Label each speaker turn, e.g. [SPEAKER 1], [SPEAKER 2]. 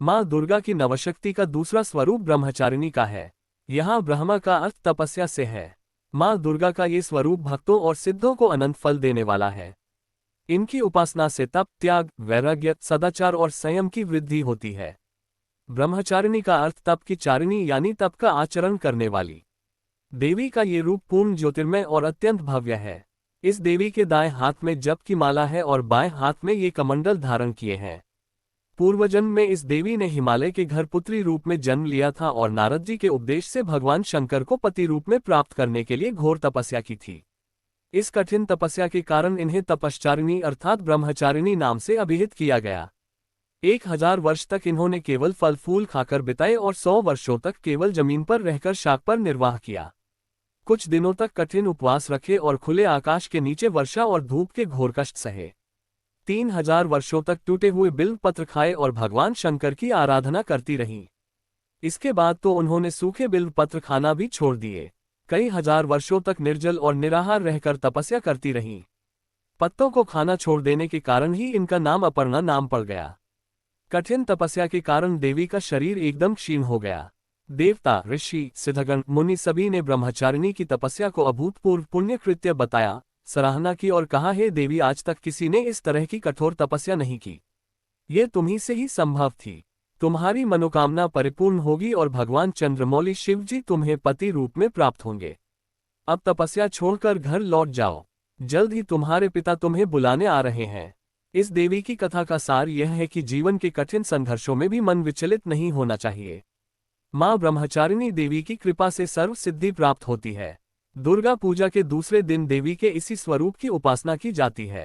[SPEAKER 1] माँ दुर्गा की नवशक्ति का दूसरा स्वरूप ब्रह्मचारिणी का है। यहाँ ब्रह्मा का अर्थ तपस्या से है। माँ दुर्गा का ये स्वरूप भक्तों और सिद्धों को अनंत फल देने वाला है। इनकी उपासना से तप, त्याग, वैराग्य, सदाचार और संयम की वृद्धि होती है। ब्रह्मचारिणी का अर्थ तप की चारिणी यानी तप का आचरण करने वाली। देवी का ये रूप पूर्ण ज्योतिर्मय और अत्यंत भव्य है। इस देवी के दाएं हाथ में जप की माला है और बाएं हाथ में ये कमंडल धारण किए हैं। पूर्वजन्म में इस देवी ने हिमालय के घर पुत्री रूप में जन्म लिया था और नारद जी के उपदेश से भगवान शंकर को पति रूप में प्राप्त करने के लिए घोर तपस्या की थी। इस कठिन तपस्या के कारण इन्हें तपश्चारिणी अर्थात ब्रह्मचारिणी नाम से अभिहित किया गया। 1000 वर्ष तक इन्होंने केवल फल फूल खाकर बिताए और 100 वर्षों तक केवल जमीन पर रहकर शाक पर निर्वाह किया। कुछ दिनों तक कठिन उपवास रखे और खुले आकाश के नीचे वर्षा और धूप के घोर कष्ट सहे। 3000 वर्षों तक टूटे हुए बिल्व पत्र खाए और भगवान शंकर की आराधना करती रहीं। इसके बाद तो उन्होंने सूखे बिल्व पत्र खाना भी छोड़ दिए। कई हजार वर्षों तक निर्जल और निराहार रहकर तपस्या करती रहीं। पत्तों को खाना छोड़ देने के कारण ही इनका नाम अपर्णा नाम पड़ गया। कठिन तपस्या के कारण देवी का शरीर एकदम क्षीण हो गया। देवता, ऋषि, सिद्धगण, मुनि सभी ने ब्रह्मचारिणी की तपस्या को अभूतपूर्व पुण्य कृत्य बताया, सराहना की और कहा, हे देवी, आज तक किसी ने इस तरह की कठोर तपस्या नहीं की। ये तुम्ही से ही संभव थी। तुम्हारी मनोकामना परिपूर्ण होगी और भगवान चंद्रमौली शिव जी तुम्हें पति रूप में प्राप्त होंगे। अब तपस्या छोड़कर घर लौट जाओ। जल्द ही तुम्हारे पिता तुम्हें बुलाने आ रहे हैं। इस देवी की कथा का सार यह है कि जीवन के कठिन संघर्षों में भी मन विचलित नहीं होना चाहिए। माँ ब्रह्मचारिणी देवी की कृपा से सर्व सिद्धि प्राप्त होती है। दुर्गा पूजा के दूसरे दिन देवी के इसी स्वरूप की उपासना की जाती है।